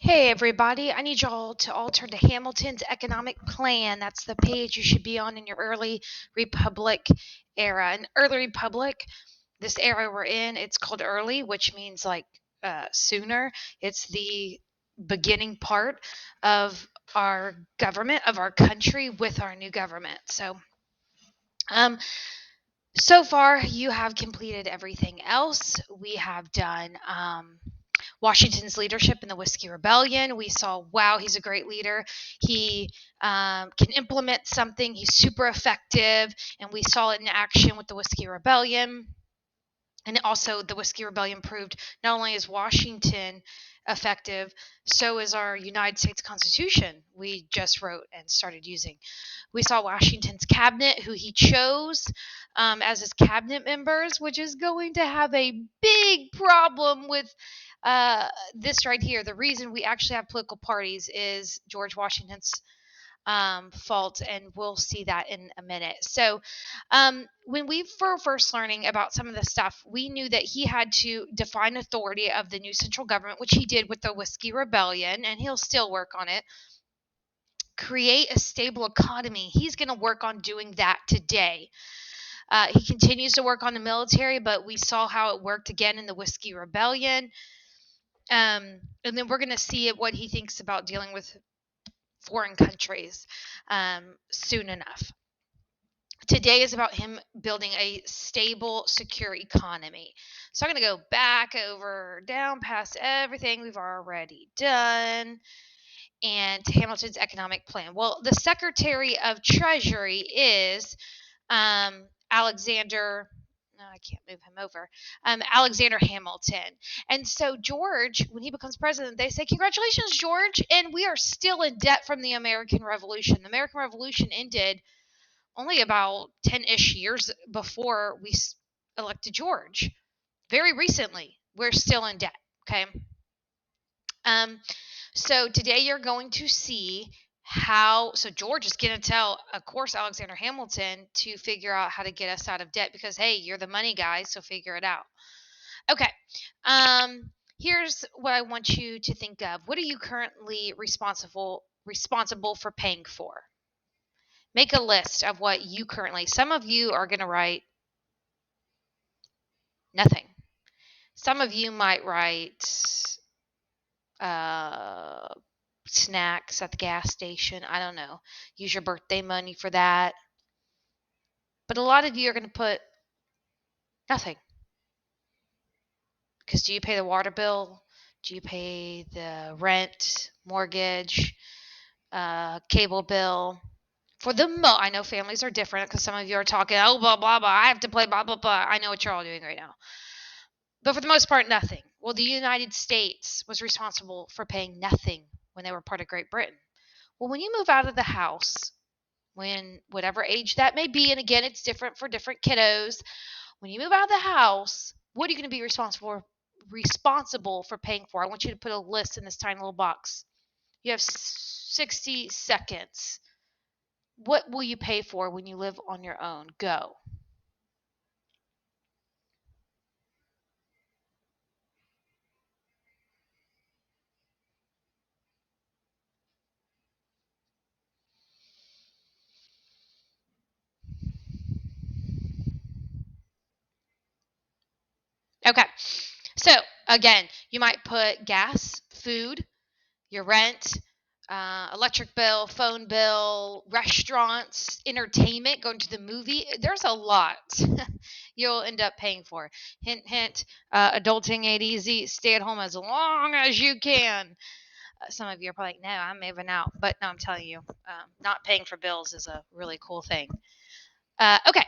Hey everybody, I need y'all to all turn to Hamilton's Economic Plan. That's the page you should be on in your early Republic era. An early Republic, this era we're in, it's called early, which means like sooner. It's the beginning part of our government, of our country with our new government. Um, so far, you have completed everything else. We have done Washington's leadership in the Whiskey Rebellion. We saw, wow, he's a great leader. He can implement something. He's super effective, and we saw it in action with the Whiskey Rebellion. And also, the Whiskey Rebellion proved not only is Washington effective, so is our United States Constitution we just wrote and started using. We saw Washington's cabinet, who he chose as his cabinet members, which is going to have a big problem with this right here. The reason we actually have political parties is George Washington's fault, and we'll see that in a minute. So, when we were first learning about some of this stuff, we knew that he had to define authority of the new central government, which he did with the Whiskey Rebellion, and he'll still work on it. Create a stable economy. He's going to work on doing that today. He continues to work on the military, but we saw how it worked again in the Whiskey Rebellion. And then we're going to see what he thinks about dealing with foreign countries soon enough. Today is about him building a stable, secure economy. So I'm going to go back over, down past everything we've already done, and to Hamilton's economic plan. Well, the Secretary of Treasury is Alexander. No, I can't move him over. Alexander Hamilton. And so George, when he becomes president, they say, "Congratulations, George!" And we are still in debt from the American Revolution. The American Revolution ended only about 10-ish years before we elected George. Very recently, we're still in debt. Okay. Um, so today you're going to see how. So George is going to tell, of course, Alexander Hamilton to figure out how to get us out of debt because hey, you're the money guy, so figure it out. Okay. Here's what I want you to think of. What are you currently responsible for paying for? Make a list of what you currently. Some of you are going to write nothing. Some of you might write snacks at the gas station. I don't know. Use your birthday money for that. But a lot of you are going to put nothing. Because do you pay the water bill? Do you pay the rent, mortgage, cable bill? For the I know families are different because some of you are talking, oh, blah, blah, blah, I have to play blah, blah, blah. I know what you're all doing right now. But for the most part, nothing. Well, the United States was responsible for paying nothing when they were part of Great Britain. Well, when you move out of the house, when whatever age that may be, and again, it's different for different kiddos, when you move out of the house, what are you going to be responsible for paying for? I want you to put a list in this tiny little box. You have 60 seconds. What will you pay for when you live on your own? Go. Okay. So, again, you might put gas, food, your rent, electric bill, phone bill, restaurants, entertainment, going to the movie. There's a lot you'll end up paying for. Hint, hint, adulting ain't easy. Stay at home as long as you can. Some of you are probably like, no, I'm moving out. But no, I'm telling you, not paying for bills is a really cool thing. Okay.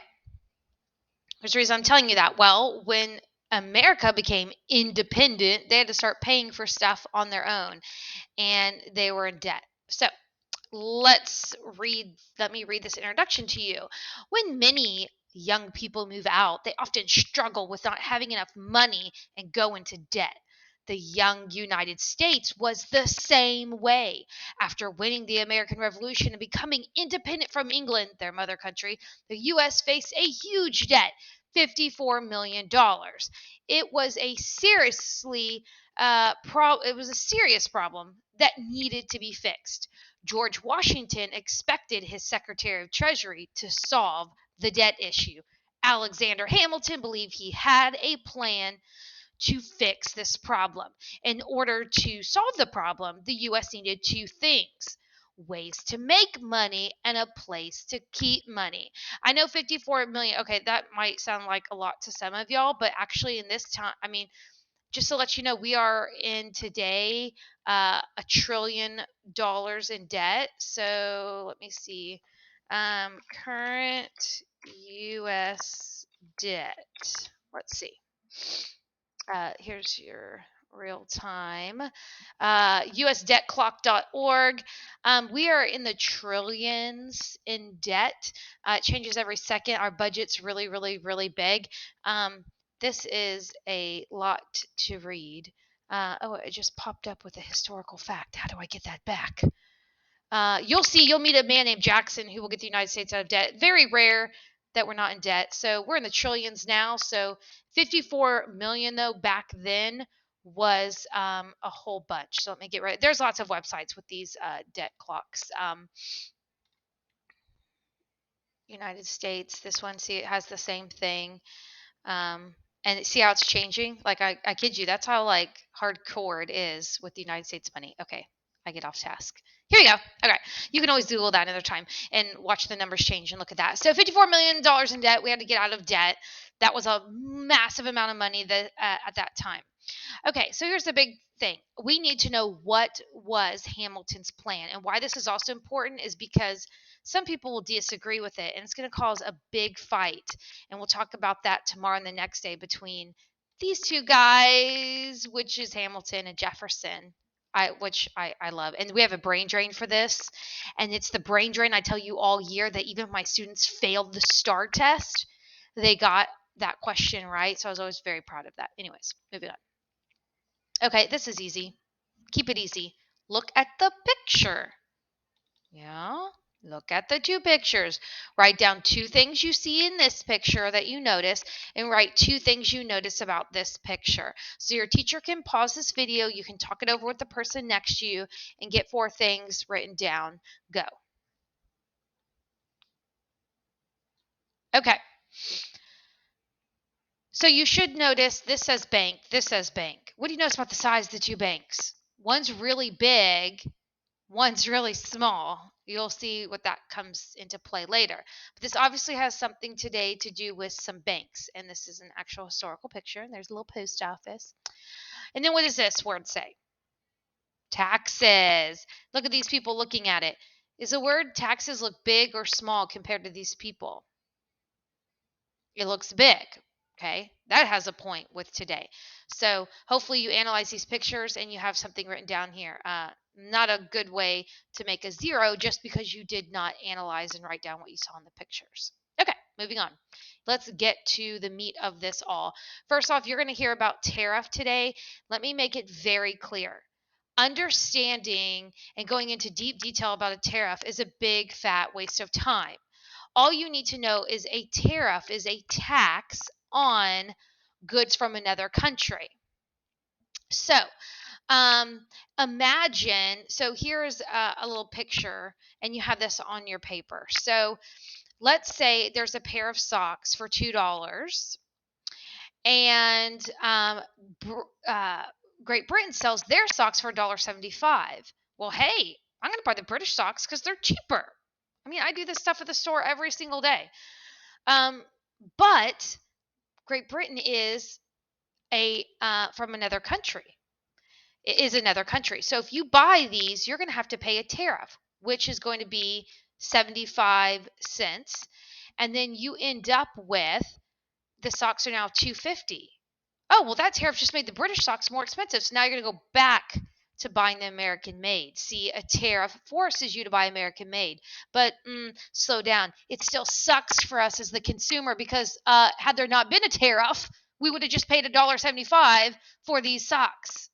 There's a reason I'm telling you that. Well, when America became independent, they had to start paying for stuff on their own, and they were in debt. So let me read this introduction to you. When many young people move out, they often struggle with not having enough money and go into debt. The young United States was the same way. After winning the American Revolution and becoming independent from England, their mother country, the U.S. faced a huge debt, $54 million. It was a seriously it was a serious problem that needed to be fixed. George Washington expected his Secretary of Treasury to solve the debt issue. Alexander Hamilton believed he had a plan to fix this problem. In order to solve the problem, the US needed two things: ways to make money and a place to keep money. I know 54 million, okay, that might sound like a lot to some of y'all, but actually in this time, I mean, just to let you know, we are in today $1 trillion in debt. So let me see. Current US debt. Let's see. Here's your real time. USDebtClock.org. We are in the trillions in debt. It changes every second. Our budget's really, really, really big. This is a lot to read. Oh, it just popped up with a historical fact. How do I get that back? You'll meet a man named Jackson who will get the United States out of debt. Very rare that we're not in debt. So we're in the trillions now. So 54 million though back then was a whole bunch. So let me get right. There's lots of websites with these debt clocks. United States. This one, see, it has the same thing. And see how it's changing? Like I kid you, that's how like hardcore it is with the United States money. Okay, I get off task. Here we go. Okay, you can always Google that another time and watch the numbers change and look at that. So $54 million in debt. We had to get out of debt. That was a massive amount of money that at that time. Okay, so here's the big thing. We need to know what was Hamilton's plan. And why this is also important is because some people will disagree with it, and it's going to cause a big fight. And we'll talk about that tomorrow and the next day between these two guys, which is Hamilton and Jefferson. Which I love. And we have a brain drain for this. And it's the brain drain I tell you all year that even if my students failed the STAR test, they got that question right. So I was always very proud of that. Anyways, moving on. Okay, this is easy. Keep it easy. Look at the picture. Yeah, look at the two pictures. Write down two things you see in this picture that you notice, and write two things you notice about this picture. So your teacher can pause this video, you can talk it over with the person next to you, and get four things written down. Go. Okay. So you should notice this says bank, this says bank. What do you notice about the size of the two banks? One's really big, one's really small. You'll see what that comes into play later. But this obviously has something today to do with some banks. And this is an actual historical picture. And there's a little post office. And then what does this word say? Taxes. Look at these people looking at it. Is the word taxes look big or small compared to these people? It looks big. Okay, that has a point with today. So hopefully you analyze these pictures and you have something written down here. Not a good way to make a zero just because you did not analyze and write down what you saw in the pictures. Okay, moving on. Let's get to the meat of this all. First off, you're going to hear about tariff today. Let me make it very clear. Understanding and going into deep detail about a tariff is a big fat waste of time. All you need to know is a tariff is a tax on goods from another country. So imagine, so here's a little picture, and you have this on your paper. So let's say there's a pair of socks for $2, and Great Britain sells their socks for $1.75. Well, hey, I'm going to buy the British socks because they're cheaper. I mean, I do this stuff at the store every single day. But Great Britain is a from another country. It is another country. So if you buy these, you're going to have to pay a tariff, which is going to be 75 cents. And then you end up with the socks are now $2.50. Oh, well, that tariff just made the British socks more expensive. So now you're going to go back to buying the American made. See, a tariff forces you to buy American made. But slow down. It still sucks for us as the consumer because had there not been a tariff, we would have just paid $1.75 for these socks.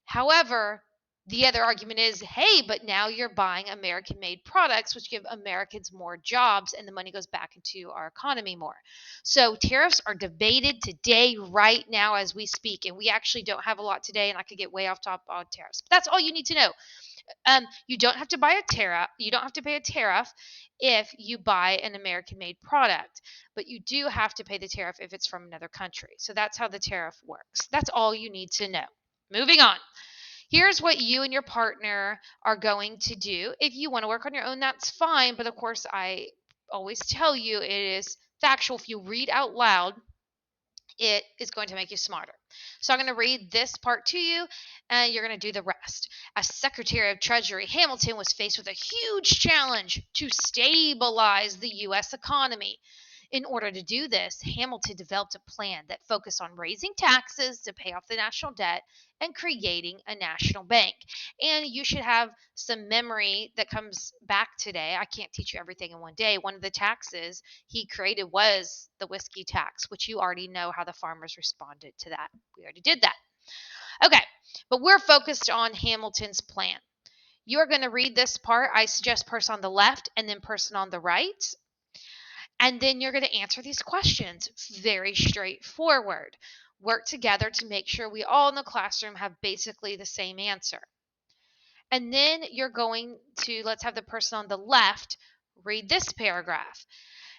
However, The other argument is, hey, but now you're buying American made products, which give Americans more jobs and the money goes back into our economy more. So tariffs are debated today, right now, as we speak. And we actually don't have a lot today, and I could get way off top on tariffs. But that's all you need to know. You don't have to buy a tariff. You don't have to pay a tariff if you buy an American made product, but you do have to pay the tariff if it's from another country. So that's how the tariff works. That's all you need to know. Moving on. Here's what you and your partner are going to do. If you want to work on your own, that's fine. But of course, I always tell you it is factual. If you read out loud, it is going to make you smarter. So I'm going to read this part to you, and you're going to do the rest. As Secretary of Treasury, Hamilton was faced with a huge challenge to stabilize the U.S. economy. In order to do this, Hamilton developed a plan that focused on raising taxes to pay off the national debt and creating a national bank. And you should have some memory that comes back today. I can't teach you everything in one day. One of the taxes he created was the whiskey tax, which you already know how the farmers responded to that. We already did that. Okay, but we're focused on Hamilton's plan. You're going to read this part. I suggest person on the left and then person on the right. And then you're going to answer these questions. Very straightforward. Work together to make sure we all in the classroom have basically the same answer. And then you're going to, let's have the person on the left read this paragraph.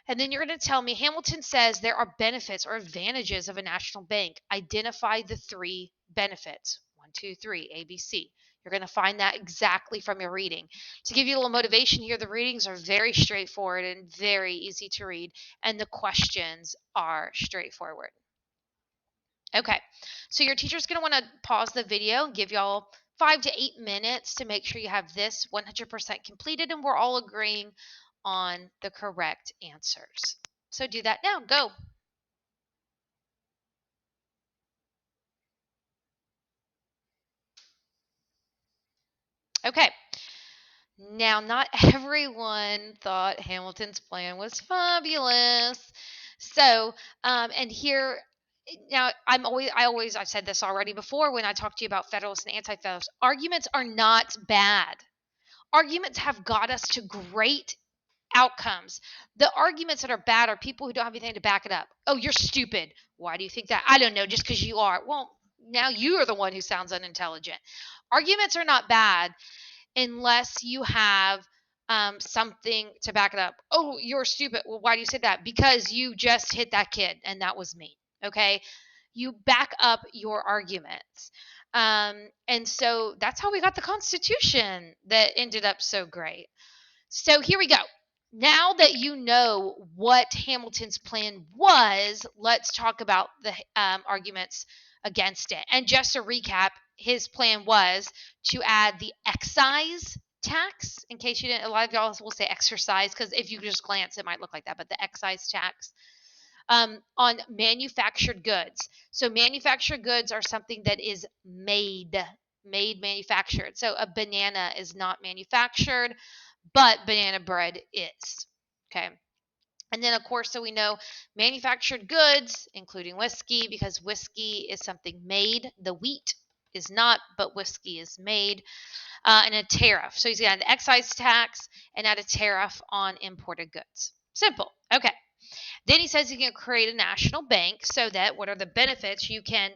And then you're going to tell me Hamilton says there are benefits or advantages of a national bank. Identify the 3 benefits. 1, 2, 3, ABC. You're going to find that exactly from your reading. To give you a little motivation here, the readings are very straightforward and very easy to read, and the questions are straightforward. Okay, so your teacher's going to want to pause the video and give y'all 5 to 8 minutes to make sure you have this 100% completed and we're all agreeing on the correct answers. So do that now. Go. Okay. Now, not everyone thought Hamilton's plan was fabulous. So, and here, now I've said this already before when I talked to you about Federalists and Anti-Federalists. Arguments are not bad. Arguments have got us to great outcomes. The arguments that are bad are people who don't have anything to back it up. Oh, you're stupid. Why do you think that? I don't know, just because you are. Well, now you are the one who sounds unintelligent. Arguments are not bad unless you have something to back it up. Oh, you're stupid. Well, why do you say that? Because you just hit that kid, and that was me. Okay? You back up your arguments. And so that's how we got the Constitution that ended up so great. So here we go. Now that you know what Hamilton's plan was, let's talk about the arguments against it. And just to recap, his plan was to add the excise tax. In case you didn't, a lot of y'all will say exercise because if you just glance, it might look like that. But the excise tax on manufactured goods. So manufactured goods are something that is made, manufactured. So a banana is not manufactured, but banana bread is. Okay. And then, of course, so we know manufactured goods, including whiskey, because whiskey is something made. The wheat is not, but whiskey is made. And a tariff. So he's got an excise tax and add a tariff on imported goods. Simple. Okay. Then he says he can create a national bank so that what are the benefits? You can,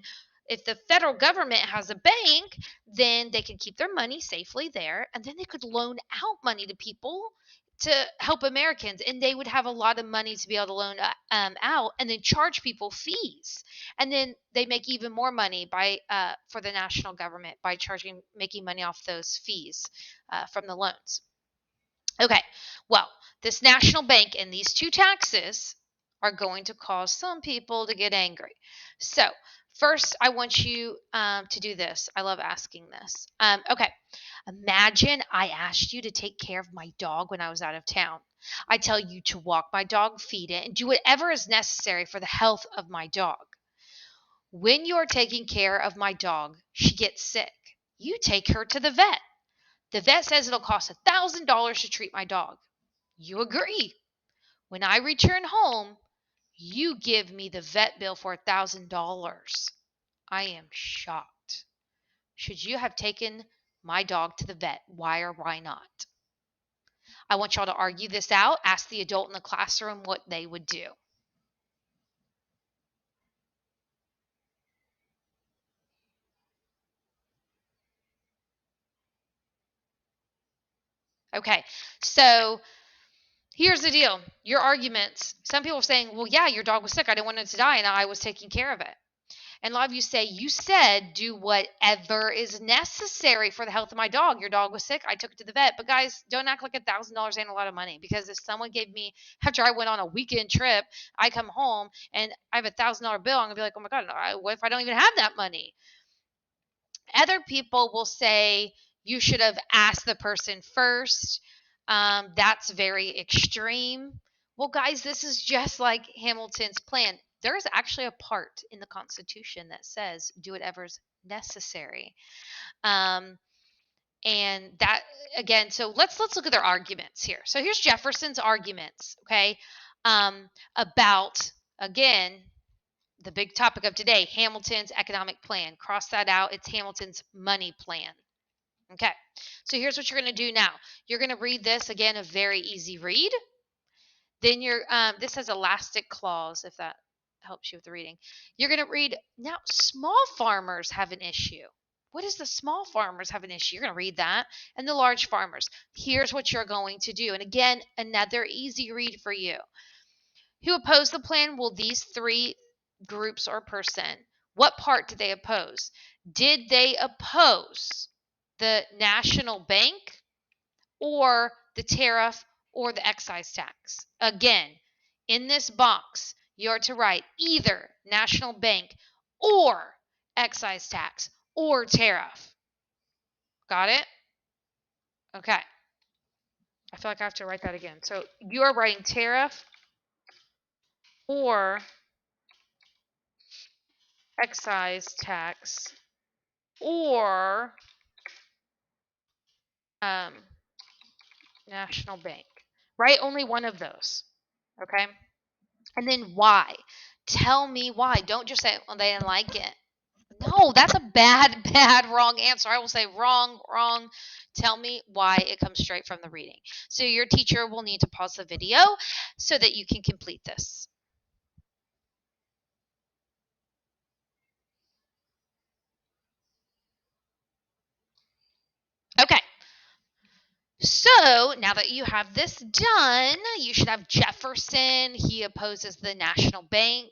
if the federal government has a bank, then they can keep their money safely there and then they could loan out money to people to help Americans, and they would have a lot of money to be able to loan out and then charge people fees. And then they make even more money by for the national government by making money off those fees from the loans. Okay, well, this national bank and these 2 taxes are going to cause some people to get angry. So, first, I want you to do this. I love asking this. Okay, imagine I asked you to take care of my dog when I was out of town. I tell you to walk my dog, feed it, and do whatever is necessary for the health of my dog. When you're taking care of my dog, she gets sick. You take her to the vet. The vet says it'll cost $1,000 to treat my dog. You agree. When I return home, you give me the vet bill for $1,000. I am shocked. Should you have taken my dog to the vet. Why or why not? I want y'all to argue this out. Ask the adult in the classroom what they would do. Okay, so here's the deal. Your arguments, some people are saying, well, yeah, your dog was sick. I didn't want it to die, and I was taking care of it. And a lot of you say, you said do whatever is necessary for the health of my dog. Your dog was sick. I took it to the vet. But guys, don't act like $1,000 ain't a lot of money, because if someone gave me, after I went on a weekend trip, I come home and I have $1,000 bill, I'm going to be like, oh my God, what if I don't even have that money? Other people will say you should have asked the person first. That's very extreme. Well, guys, this is just like Hamilton's plan. There is actually a part in the Constitution that says do whatever's necessary. And that, again, so let's look at their arguments here. So here's Jefferson's arguments, okay, about, again, the big topic of today, Hamilton's economic plan. Cross that out. It's Hamilton's money plan. Okay, so here's what you're going to do now. You're going to read this, again, a very easy read. Then this has elastic clause, if that helps you with the reading. You're going to read, now, small farmers have an issue. What is the small farmers have an issue? You're going to read that. And the large farmers. Here's what you're going to do. And again, another easy read for you. Who opposed the plan? Well, these three groups or person. What part did they oppose? Did they oppose the national bank or the tariff or the excise tax? Again, in this box, you're to write either national bank or excise tax or tariff. Got it? Okay. I feel like I have to write that again. So you are writing tariff or excise tax or national bank. Write only one of those. Okay? And then why? Tell me why. Don't just say, well, they didn't like it. No, that's a bad, wrong answer. I will say wrong. Tell me why. It comes straight from the reading. So your teacher will need to pause the video so that you can complete this. Okay. So now that you have this done, you should have Jefferson. He opposes the national bank.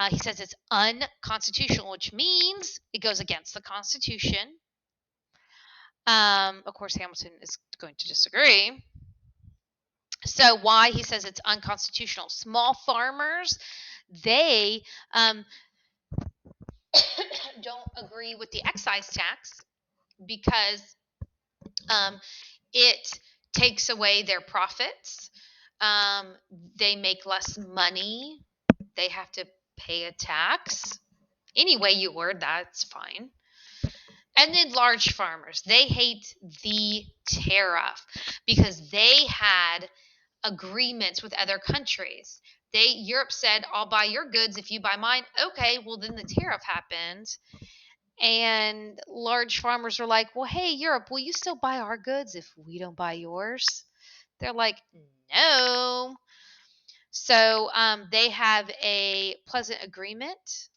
He says it's unconstitutional, which means it goes against the Constitution. Of course, Hamilton is going to disagree. So why he says it's unconstitutional? Small farmers, they don't agree with the excise tax because it takes away their profits. They make less money. They have to pay a tax. Any way you word that, it's fine. And then large farmers, they hate the tariff because they had agreements with other countries. Europe said, I'll buy your goods if you buy mine. Okay, well then the tariff happened. And large farmers were like, well, hey, Europe, will you still buy our goods if we don't buy yours? They're like, no. So they have a pleasant agreement,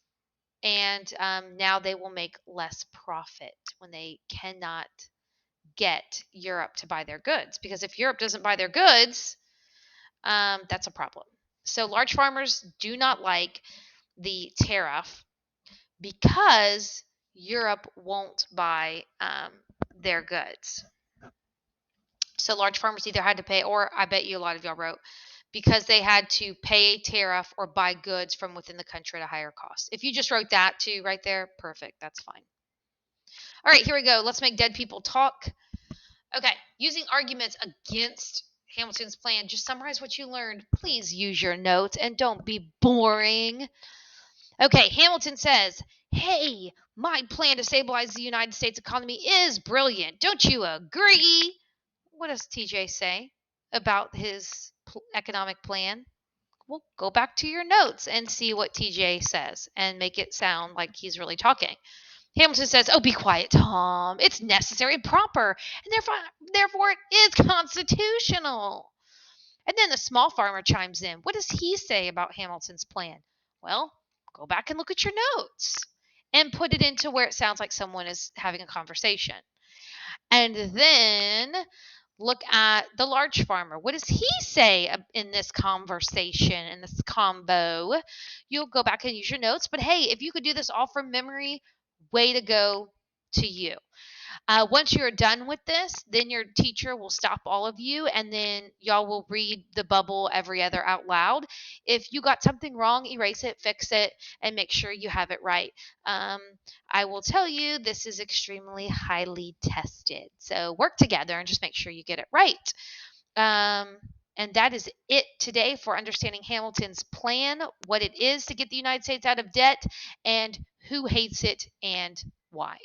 and now they will make less profit when they cannot get Europe to buy their goods. Because if Europe doesn't buy their goods, that's a problem. So large farmers do not like the tariff because Europe won't buy their goods. So large farmers either had to pay, or I bet you a lot of y'all wrote, because they had to pay a tariff or buy goods from within the country at a higher cost. If you just wrote that too right there, perfect. That's fine. All right, here we go. Let's make dead people talk. Okay, using arguments against Hamilton's plan. Just summarize what you learned. Please use your notes and don't be boring. Okay, Hamilton says, hey, my plan to stabilize the United States economy is brilliant. Don't you agree? What does TJ say about his economic plan? Well, go back to your notes and see what TJ says and make it sound like he's really talking. Hamilton says, "Oh, be quiet, Tom. It's necessary and proper, and therefore it is constitutional." And then the small farmer chimes in. What does he say about Hamilton's plan? Well, go back and look at your notes and put it into where it sounds like someone is having a conversation. And then look at the large farmer. What does he say in this conversation, in this combo? You'll go back and use your notes. But hey, if you could do this all from memory, way to go to you. Once you're done with this, then your teacher will stop all of you, and then y'all will read the bubble every other out loud. If you got something wrong, erase it, fix it, and make sure you have it right. I will tell you, this is extremely highly tested. So work together and just make sure you get it right. And that is it today for understanding Hamilton's plan, what it is to get the United States out of debt, and who hates it and why.